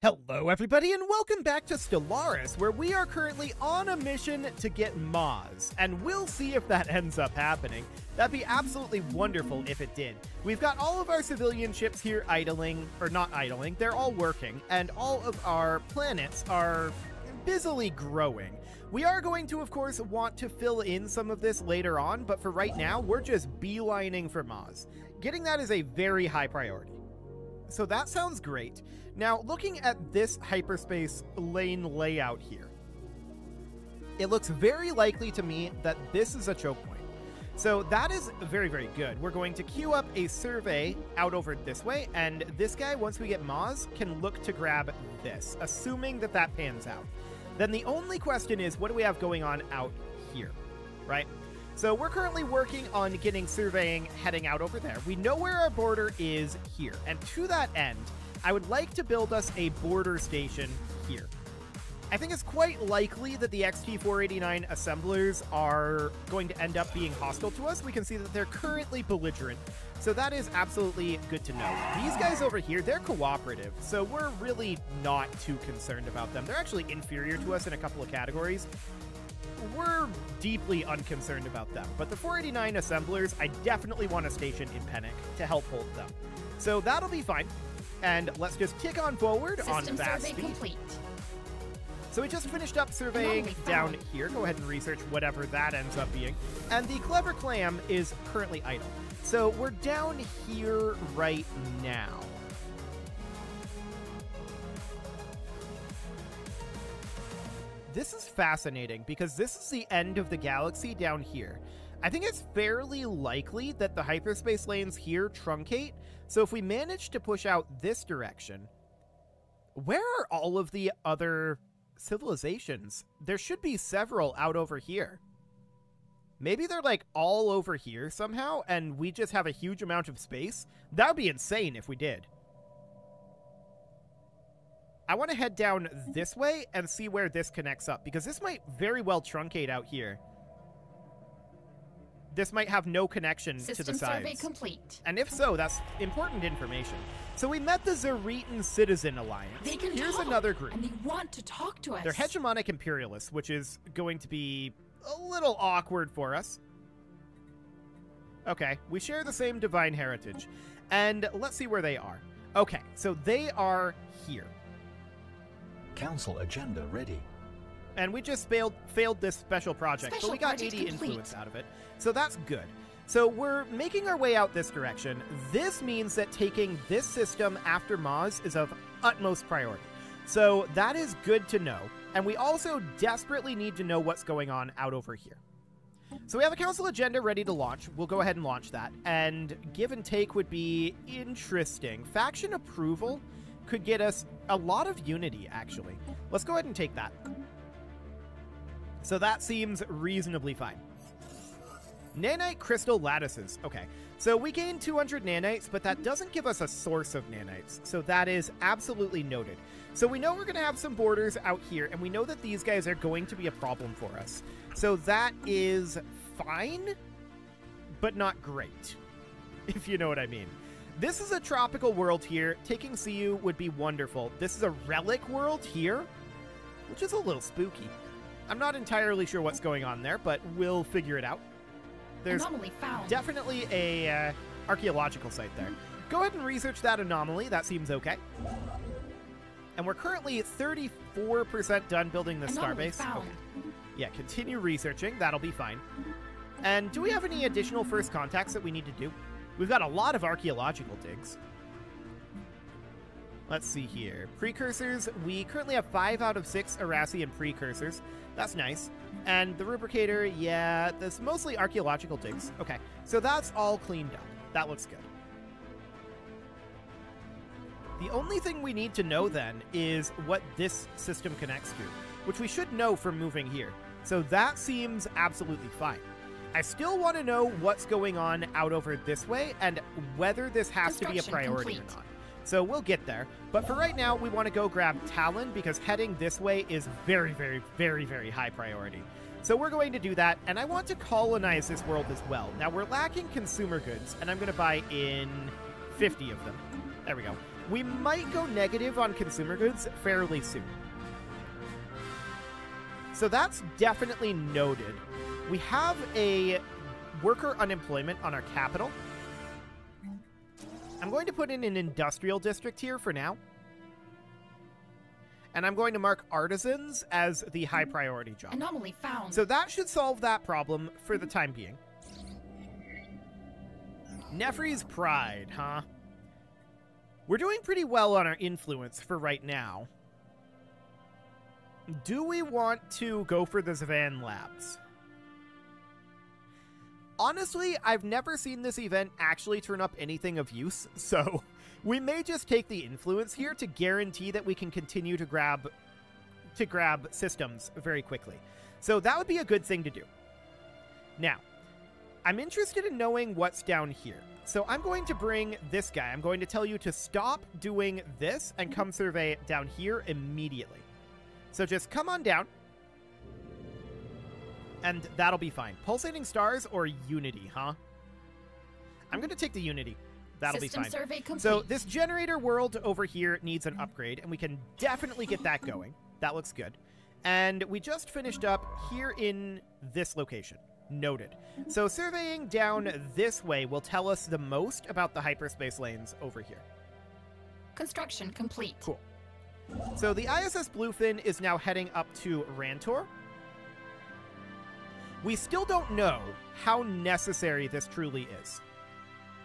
Hello everybody and welcome back to Stellaris, where we are currently on a mission to get Maz, and we'll see if that ends up happening. That'd be absolutely wonderful if it did. We've got all of our civilian ships here idling, or not idling, they're all working, and all of our planets are busily growing. We are going to, of course, want to fill in some of this later on, but for right now, we're just beelining for Maz. Getting that is a very high priority. So that sounds great. Now, looking at this hyperspace lane layout here, it looks very likely to me that this is a choke point. So that is very, very good. We're going to queue up a survey out over this way, and this guy, once we get Maz, can look to grab this, assuming that that pans out. Then the only question is, what do we have going on out here, right? So we're currently working on getting surveying heading out over there. We know where our border is here, and to that end, I would like to build us a border station here. I think it's quite likely that the XT-489 assemblers are going to end up being hostile to us. We can see that they're currently belligerent, so that is absolutely good to know. These guys over here, they're cooperative, so we're really not too concerned about them. They're actually inferior to us in a couple of categories. We're deeply unconcerned about them, but the 489 assemblers, I definitely want to station in Penic to help hold them. So that'll be fine. And let's just kick on forward on fast speed. Complete. So we just finished up surveying down here. Go ahead and research whatever that ends up being. And the Clever Clam is currently idle. So we're down here right now. This is fascinating because this is the end of the galaxy down here. I think it's fairly likely that the hyperspace lanes here truncate. So if we manage to push out this direction, where are all of the other civilizations? There should be several out over here. Maybe they're like all over here somehow, and we just have a huge amount of space. That would be insane if we did. I want to head down this way and see where this connects up, because this might very well truncate out here. This might have no connection to the sides. System survey complete. And if so, that's important information. So we met the Zeritan Citizen Alliance. Here's another group. And they want to talk to us. They're hegemonic imperialists, which is going to be a little awkward for us. Okay, we share the same divine heritage. And let's see where they are. Okay, so they are here. Council agenda ready. And we just failed this special project, but we got 80 influence out of it, so that's good. So we're making our way out this direction. This means that taking this system after Maz is of utmost priority. So that is good to know, and we also desperately need to know what's going on out over here. So we have a council agenda ready to launch. We'll go ahead and launch that, and give and take would be interesting. Faction approval could get us a lot of unity, actually. Let's go ahead and take that. So that seems reasonably fine. Nanite crystal lattices. Okay, so we gain 200 nanites, but that doesn't give us a source of nanites. So that is absolutely noted. So we know we're going to have some borders out here, and we know that these guys are going to be a problem for us. So that is fine, but not great, if you know what I mean. This is a tropical world here. Taking CU would be wonderful. This is a relic world here, which is a little spooky. I'm not entirely sure what's going on there, but we'll figure it out. There's definitely a archaeological site there. Go ahead and research that anomaly. That seems okay. And we're currently 34% done building the starbase. Okay. Yeah, continue researching. That'll be fine. And do we have any additional first contacts that we need to do? We've got a lot of archaeological digs. Let's see here. Precursors, we currently have 5 out of 6 Arassian precursors. That's nice. And the Rubricator, yeah, that's mostly archaeological digs. Okay, so that's all cleaned up. That looks good. The only thing we need to know then is what this system connects to, which we should know from moving here. So that seems absolutely fine. I still want to know what's going on out over this way and whether this has to be a priority or not. So we'll get there. But for right now, we want to go grab Talon because heading this way is very, very, very, very high priority. So we're going to do that, and I want to colonize this world as well. Now, we're lacking consumer goods, and I'm going to buy in 50 of them. There we go. We might go negative on consumer goods fairly soon. So that's definitely noted. We have a worker unemployment on our capital. I'm going to put in an industrial district here for now. And I'm going to mark artisans as the high priority job. Anomaly found. So that should solve that problem for the time being. Nefri's Pride, huh? We're doing pretty well on our influence for right now. Do we want to go for the Zavan Labs? Honestly, I've never seen this event actually turn up anything of use, so we may just take the influence here to guarantee that we can continue to grab systems very quickly. So that would be a good thing to do. Now, I'm interested in knowing what's down here. So I'm going to bring this guy. I'm going to tell you to stop doing this and come survey down here immediately. So just come on down. And that'll be fine. Pulsating stars or Unity, huh? I'm going to take the Unity. That'll System be fine. survey complete. So this generator world over here needs an upgrade, and we can definitely get that going. That looks good. And we just finished up here in this location. Noted. So surveying down this way will tell us the most about the hyperspace lanes over here. Construction complete. Cool. So the ISS Bluefin is now heading up to Rantor. We still don't know how necessary this truly is.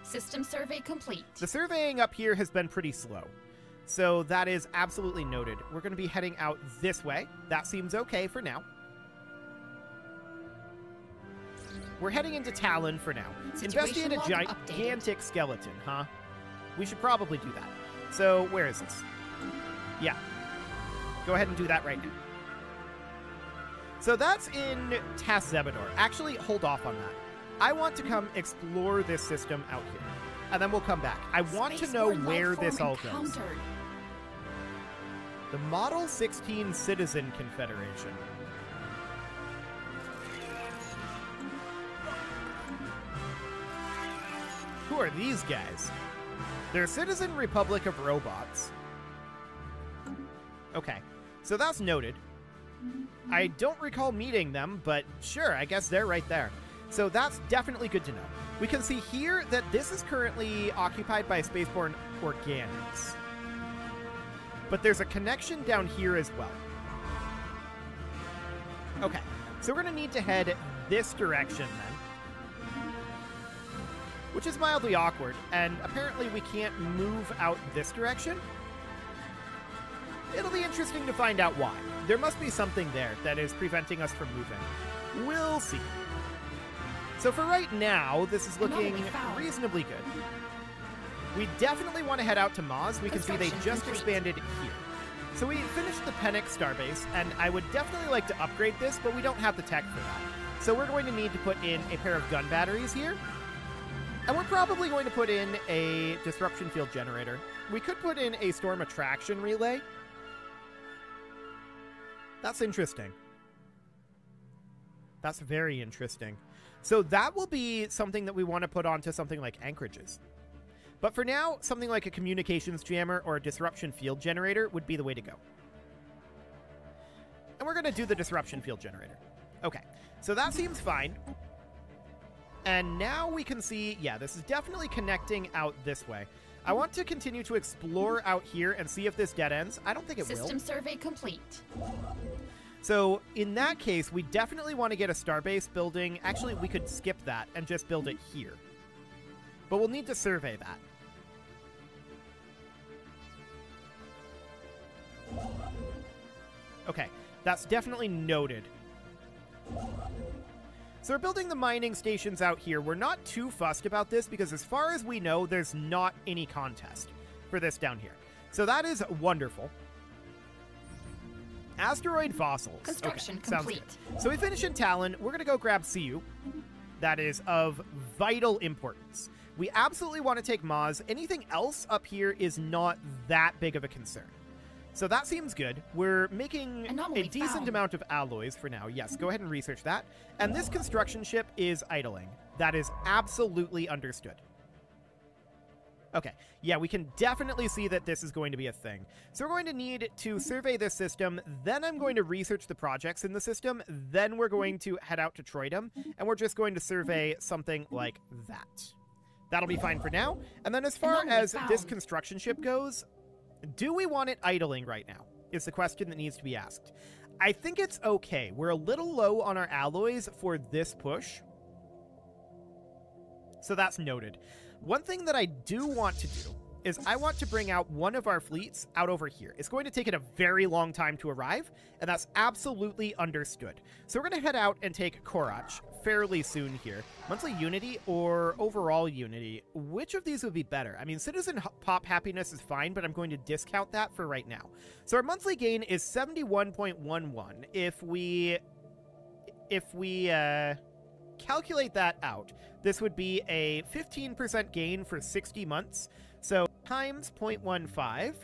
System survey complete. The surveying up here has been pretty slow. So that is absolutely noted. We're going to be heading out this way. That seems okay for now. We're heading into Talon for now. Situation Investigate a log gigantic skeleton, huh? We should probably do that. So where is this? Yeah. Go ahead and do that right now. So that's in Tas-Zebedor. Actually, hold off on that. I want to come explore this system out here. And then we'll come back. I want to know where this all goes. The Model 16 Citizen Confederation. Who are these guys? They're Citizen Republic of Robots. Okay, so that's noted. I don't recall meeting them, but sure, I guess they're right there. So that's definitely good to know. We can see here that this is currently occupied by spaceborne organics. But there's a connection down here as well. Okay, so we're going to need to head this direction then. Which is mildly awkward, and apparently we can't move out this direction. It'll be interesting to find out why. There must be something there that is preventing us from moving. We'll see. So for right now, this is looking reasonably good. We definitely want to head out to Maz. We can see they just expanded here. So we finished the Penix starbase, and I would definitely like to upgrade this, but we don't have the tech for that. So we're going to need to put in a pair of gun batteries here. And we're probably going to put in a disruption field generator. We could put in a storm attraction relay. That's interesting. That's very interesting. So that will be something that we want to put onto something like anchorages. But for now, something like a communications jammer or a disruption field generator would be the way to go. And we're going to do the disruption field generator. Okay, so that seems fine. And now we can see, yeah, this is definitely connecting out this way. I want to continue to explore out here and see if this dead ends. I don't think it will. System survey complete. So in that case, we definitely want to get a starbase building. Actually, we could skip that and just build it here. But we'll need to survey that. Okay, that's definitely noted. So we're building the mining stations out here. We're not too fussed about this because as far as we know, there's not any contest for this down here. So that is wonderful. Asteroid fossils. Construction okay, complete. Sounds good. So we finish in Talon. We're going to go grab CU. That is of vital importance. We absolutely want to take Maz. Anything else up here is not that big of a concern. So that seems good. We're making a decent amount of alloys for now. Yes, go ahead and research that. And this construction ship is idling. That is absolutely understood. Okay, yeah, we can definitely see that this is going to be a thing. So we're going to need to survey this system, then I'm going to research the projects in the system, then we're going to head out to Troydom, and we're just going to survey something like that. That'll be fine for now. And then as far as this construction ship goes, do we want it idling right now? Is the question that needs to be asked. I think it's okay. We're a little low on our alloys for this push. So that's noted. One thing that I do want to do is I want to bring out one of our fleets out over here. It's going to take it a very long time to arrive, and that's absolutely understood. So we're going to head out and take Korach fairly soon here. Monthly Unity or overall Unity, which of these would be better? I mean, Citizen Pop Happiness is fine, but I'm going to discount that for right now. So our monthly gain is 71.11. If we calculate that out, this would be a 15% gain for 60 months. So times 0.15.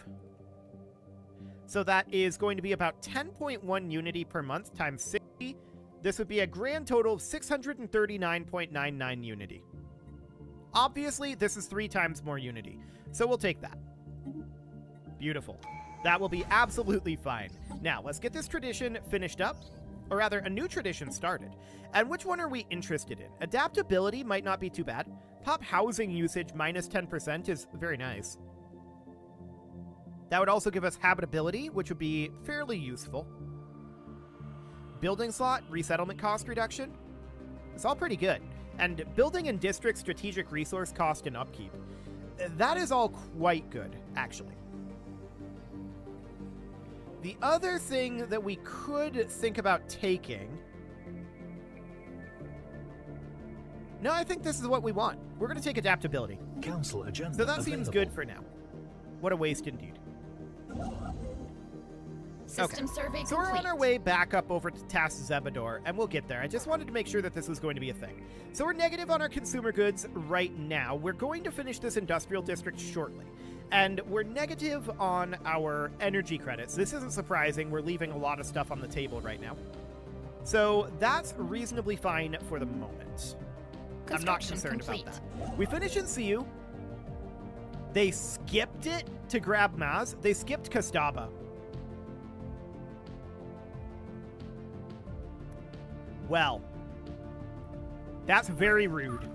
So that is going to be about 10.1 Unity per month times 60. This would be a grand total of 639.99 Unity. Obviously, this is 3 times more Unity, so we'll take that. Beautiful. That will be absolutely fine. Now, let's get this tradition finished up. Or rather, a new tradition started. And which one are we interested in? Adaptability might not be too bad. Pop housing usage minus 10% is very nice. That would also give us habitability, which would be fairly useful. Building slot, resettlement cost reduction. It's all pretty good. And building and district strategic resource cost and upkeep. That is all quite good, actually. The other thing that we could think about taking... No, I think this is what we want. We're going to take adaptability. Council agenda So that available. seems good for now. What a waste indeed. System survey So we're on complete. our way back up over to Tas Zebador, and we'll get there. I just wanted to make sure that this was going to be a thing. So we're negative on our consumer goods right now. We're going to finish this industrial district shortly. And we're negative on our energy credits. This isn't surprising. We're leaving a lot of stuff on the table right now. So that's reasonably fine for the moment. I'm not concerned about that. We finish in Siu. They skipped it to grab Maz. They skipped Kastaba. Well, that's very rude.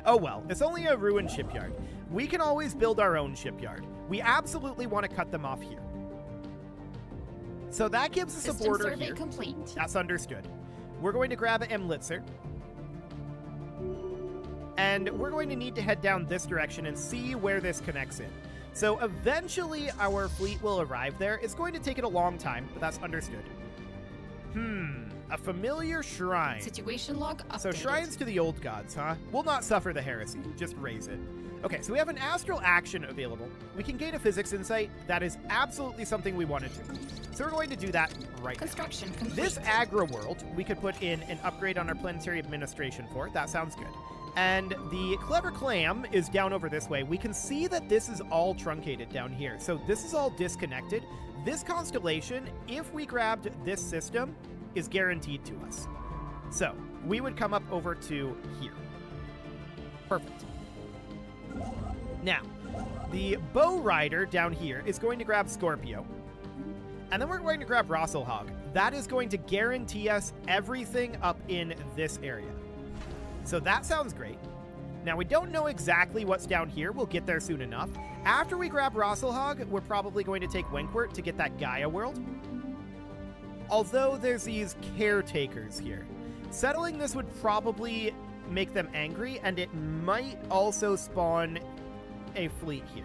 Oh well, it's only a ruined shipyard. We can always build our own shipyard. We absolutely want to cut them off here. So that gives us a border survey here. complete. That's understood. We're going to grab Mlitzer. And we're going to need to head down this direction and see where this connects in. So eventually our fleet will arrive there. It's going to take it a long time, but that's understood. A familiar shrine. Situation log updated. So shrines to the old gods, huh? We'll not suffer the heresy, just raise it. Okay, so we have an astral action available. We can gain a physics insight. That is absolutely something we want to do. So we're going to do that right now. Construction complete. This Agra world, we could put in an upgrade on our planetary administration for. That sounds good. And the Clever Clam is down over this way. We can see that this is all truncated down here. So this is all disconnected. This constellation, if we grabbed this system, is guaranteed to us. So we would come up over to here. Perfect. Now, the Bow Rider down here is going to grab Scorpio. And then we're going to grab Rosselhog. That is going to guarantee us everything up in this area. So that sounds great. Now, we don't know exactly what's down here. We'll get there soon enough. After we grab Rosselhog, we're probably going to take Wenkwert to get that Gaia world. Although there's these caretakers here. Settling this would probably make them angry, and it might also spawn a fleet here.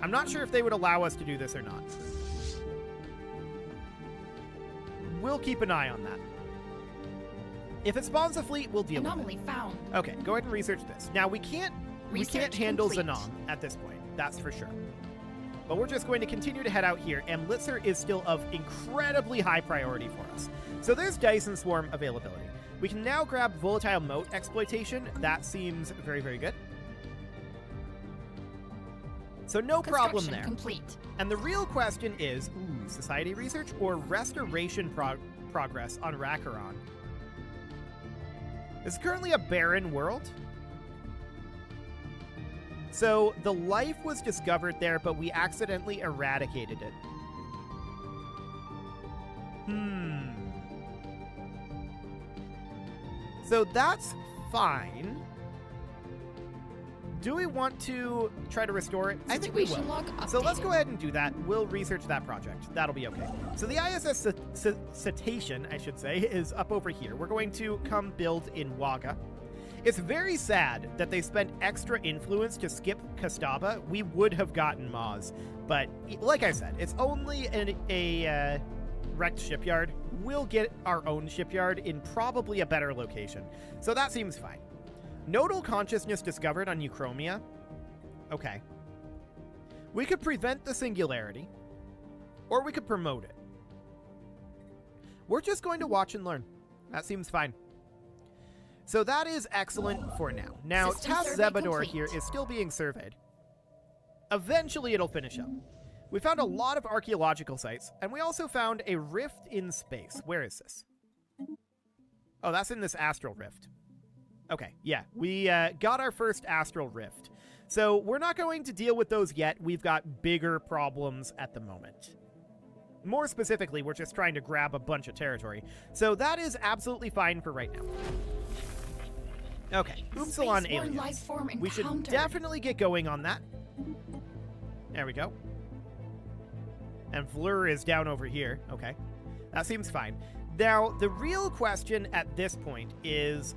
I'm not sure if they would allow us to do this or not. We'll keep an eye on that. If it spawns a fleet, we'll deal with Anomaly it. found. Okay, go ahead and research this. Now, we can't Research handle complete. Zanon at this point. That's for sure. But we're just going to continue to head out here, and Mlitzer is still of incredibly high priority for us. So there's Dyson Swarm availability. We can now grab Volatile Moat exploitation. That seems very, very good. So no problem there. Complete. And the real question is, Society Research or Restoration progress on Rakaron. This is currently a barren world. So the life was discovered there, but we accidentally eradicated it. So that's fine. Do we want to try to restore it? I think we Situation will. log updated. So let's go ahead and do that. We'll research that project. That'll be okay. So the ISS Cetacean, I should say, is up over here. We're going to come build in Waga. It's very sad that they spent extra influence to skip Kastaba. We would have gotten Maz. But like I said, it's only a wrecked shipyard. We'll get our own shipyard in probably a better location. So that seems fine. Nodal consciousness discovered on Euchromia. Okay. We could prevent the singularity, or we could promote it. We're just going to watch and learn. That seems fine. So that is excellent for now. Now, System Task survey Zebador complete. here is still being surveyed. Eventually it'll finish up. We found a lot of archaeological sites, and we also found a rift in space. Where is this? Oh, that's in this astral rift. Okay, yeah, we got our first astral rift. So we're not going to deal with those yet. We've got bigger problems at the moment. More specifically, we're just trying to grab a bunch of territory. So that is absolutely fine for right now. Okay, Upsilon Spaceborne aliens. life form We should encountered. definitely get going on that. There we go. And Fleur is down over here. Okay, that seems fine. Now, the real question at this point is,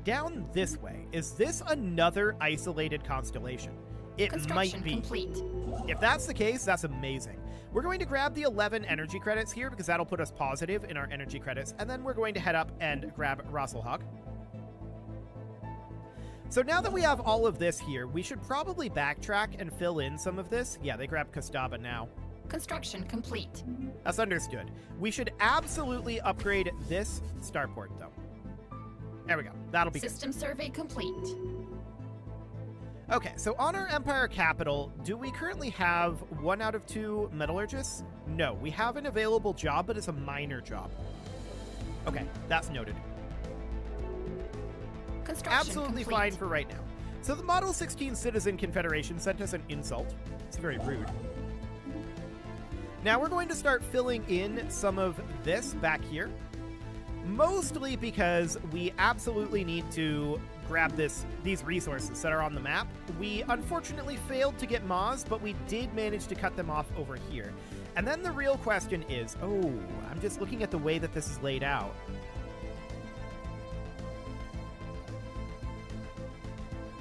down this way, is this another isolated constellation? It Construction might be. complete. If that's the case, that's amazing. We're going to grab the 11 energy credits here because that'll put us positive in our energy credits, and then we're going to head up and grab Rasselhog. So now that we have all of this here, we should probably backtrack and fill in some of this. Yeah, they grab Kastaba now. Construction complete. That's understood. We should absolutely upgrade this starport, though. There we go. That'll be good. System survey complete. Okay, so on our Empire capital, do we currently have 1 out of 2 metallurgists? No, we have an available job, but it's a minor job. Okay, that's noted. Construction Absolutely complete. fine for right now. So the Model 16 Citizen Confederation sent us an insult. It's very rude. Now we're going to start filling in some of this back here. Mostly because we absolutely need to grab these resources that are on the map. We unfortunately failed to get Maz, but we did manage to cut them off over here. And then the real question is, oh, I'm just looking at the way that this is laid out.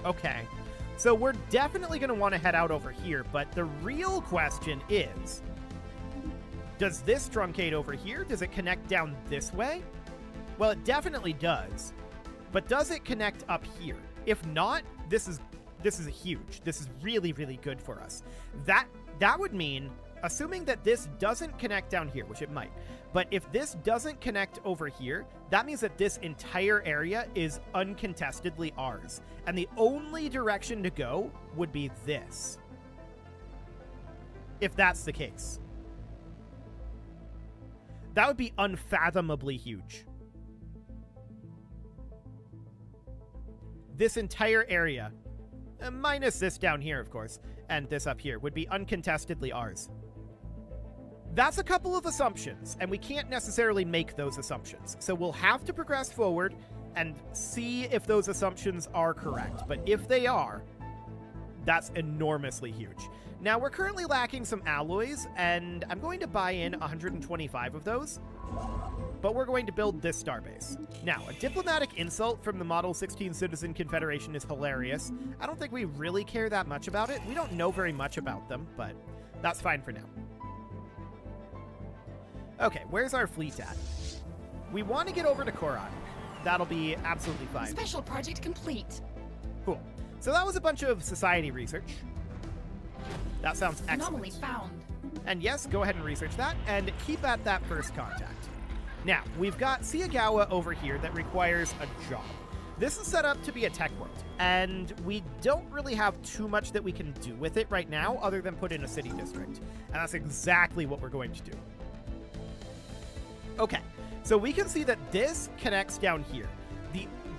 Okay, so we're definitely going to want to head out over here, but the real question is, does this truncate over here? Does it connect down this way? Well, it definitely does, but does it connect up here? If not, this is huge. This is really, really good for us. That would mean, assuming that this doesn't connect down here, which it might, but if this doesn't connect over here, that means that this entire area is uncontestedly ours, and the only direction to go would be this. If that's the case. That would be unfathomably huge. This entire area, minus this down here, of course, and this up here, would be uncontestedly ours. That's a couple of assumptions, and we can't necessarily make those assumptions. So we'll have to progress forward and see if those assumptions are correct. But if they are, that's enormously huge. Now, we're currently lacking some alloys, and I'm going to buy in 125 of those. But we're going to build this starbase. Now, a diplomatic insult from the Model 16 Citizen Confederation is hilarious. I don't think we really care that much about it. We don't know very much about them, but that's fine for now. Okay, where's our fleet at? We want to get over to Korat. That'll be absolutely fine. Special project complete. Cool. So that was a bunch of society research. That sounds excellent. Anomaly found. And yes, go ahead and research that, and keep at that first contact. Now, we've got Siagawa over here that requires a job. This is set up to be a tech world, and we don't really have too much that we can do with it right now other than put in a city district. And that's exactly what we're going to do. Okay, So we can see that this connects down here.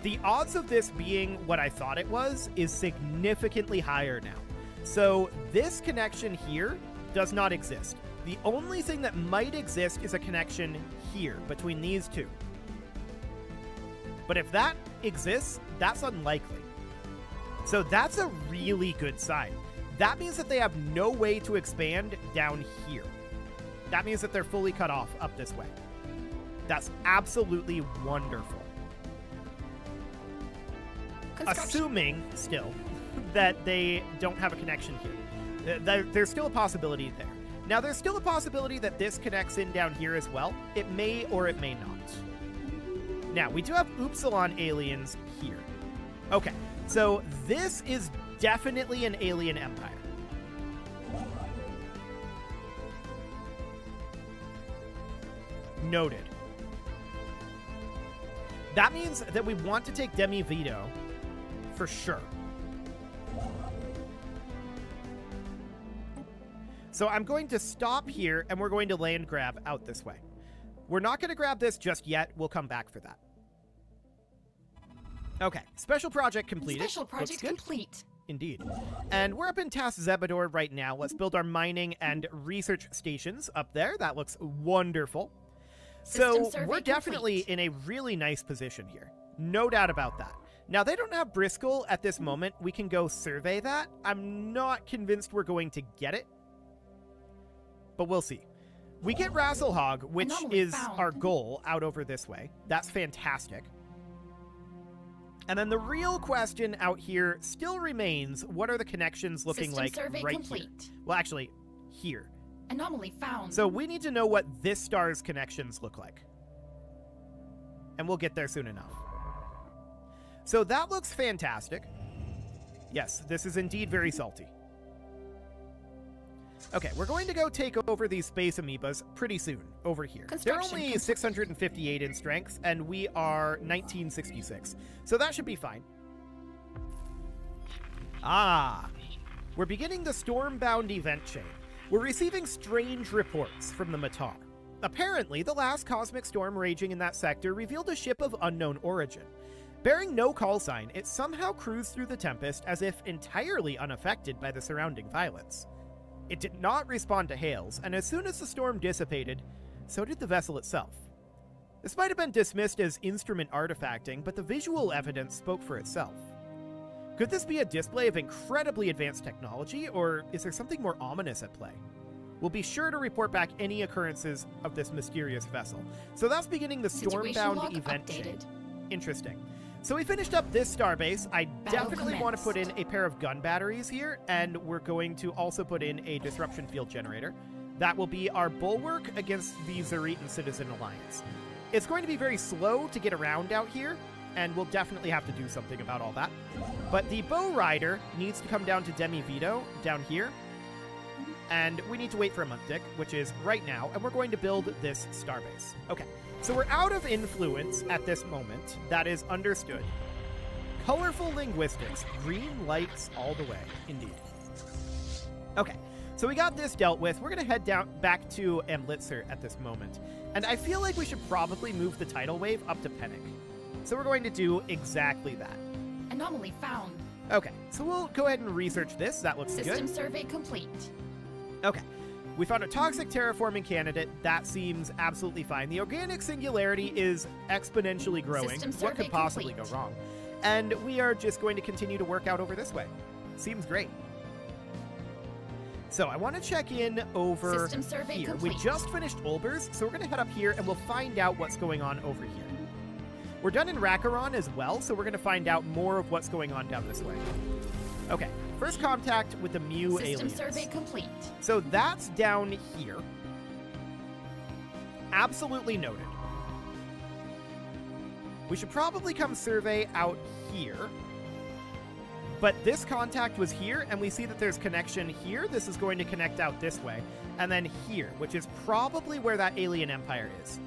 The odds of this being what I thought it was is significantly higher now. So this connection here does not exist. The only thing that might exist is a connection here between these two. But if that exists, that's unlikely. So that's a really good sign. That means that they have no way to expand down here. That means that they're fully cut off up this way. That's absolutely wonderful. Assuming, still, that they don't have a connection here. There's still a possibility there. Now, there's still a possibility that this connects in down here as well. It may or it may not. Now, we do have Upsilon aliens here. Okay, so this is definitely an alien empire. Noted. That means that we want to take Demi Vito for sure. So I'm going to stop here and we're going to land grab out this way. We're not going to grab this just yet. We'll come back for that. Okay, special project completed. Special project complete. Indeed. And we're up in Tas Zebador right now. Let's build our mining and research stations up there. That looks wonderful. So we're definitely in a really nice position here. No doubt about that. Now, they don't have Briscoe at this moment. We can go survey that. I'm not convinced we're going to get it, but we'll see. We get Rasselhog, which is our goal out over this way. That's fantastic. And then the real question out here still remains, what are the connections looking like right here? Well, actually, here. Anomaly found. So we need to know what this star's connections look like. And we'll get there soon enough. So that looks fantastic. Yes, this is indeed very salty. Okay, we're going to go take over these space amoebas pretty soon over here. They're only 658 in strength, and we are 1966. So that should be fine. Ah, we're beginning the Stormbound event chain. We're receiving strange reports from the Matar. Apparently, the last cosmic storm raging in that sector revealed a ship of unknown origin. Bearing no call sign, it somehow cruised through the Tempest as if entirely unaffected by the surrounding violence. It did not respond to hails, and as soon as the storm dissipated, so did the vessel itself. This might have been dismissed as instrument artifacting, but the visual evidence spoke for itself. Could this be a display of incredibly advanced technology, or is there something more ominous at play? We'll be sure to report back any occurrences of this mysterious vessel. So that's beginning the Stormbound event chain. Interesting. So we finished up this starbase. I definitely want to put in a pair of gun batteries here, and we're going to also put in a disruption field generator. That will be our bulwark against the Zeritan Citizen Alliance. It's going to be very slow to get around out here, and we'll definitely have to do something about all that. But the Bow Rider needs to come down to Demi Vito down here, and we need to wait for a month tick, which is right now, and we're going to build this starbase. Okay. So we're out of influence at this moment. That is understood. Colorful linguistics. Green lights all the way. Indeed. Okay, so we got this dealt with. We're going to head down back to Amlitzer at this moment. And I feel like we should probably move the tidal wave up to Pennick. So we're going to do exactly that. Anomaly found. Okay, so we'll go ahead and research this. That looks good. System survey complete. Okay. We found a toxic terraforming candidate. That seems absolutely fine. The organic singularity is exponentially growing. What could possibly go wrong? And we are just going to continue to work out over this way. Seems great. So I want to check in over here. Complete. We just finished Olbers, so we're going to head up here and we'll find out what's going on over here. We're done in Rakaron as well, so we're going to find out more of what's going on down this way. Okay. First contact with the Mu aliens. System survey complete. So that's down here. Absolutely noted. We should probably come survey out here. But this contact was here, and we see that there's connection here. This is going to connect out this way. And then here, which is probably where that alien empire is.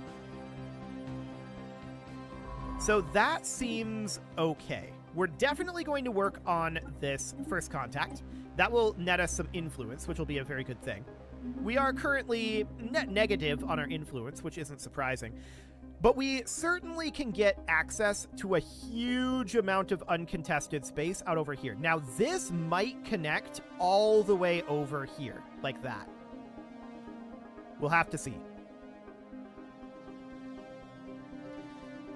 So that seems okay. We're definitely going to work on this first contact. That will net us some influence, which will be a very good thing. We are currently net negative on our influence, which isn't surprising. But we certainly can get access to a huge amount of uncontested space out over here. Now, this might connect all the way over here, like that. We'll have to see.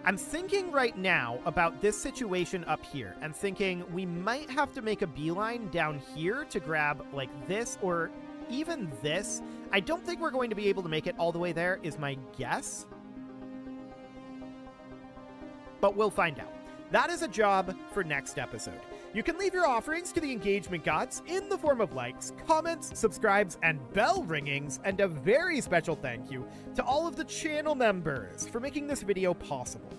I'm thinking right now about this situation up here and thinking we might have to make a beeline down here to grab like this or even this. I don't think we're going to be able to make it all the way there is my guess. But we'll find out. That is a job for next episode. You can leave your offerings to the engagement gods in the form of likes, comments, subscribes, and bell ringings, and a very special thank you to all of the channel members for making this video possible,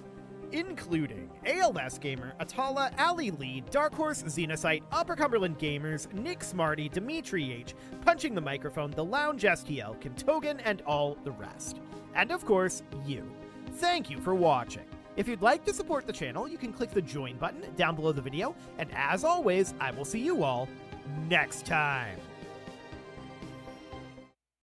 including ALS Gamer, Atala, Ali Lee, Dark Horse, Xenocyte, Upper Cumberland Gamers, Nick Smarty, Dimitri H, Punching the Microphone, The Lounge STL, Kentogan, and all the rest. And of course, you. Thank you for watching. If you'd like to support the channel, you can click the join button down below the video, and as always, I will see you all next time.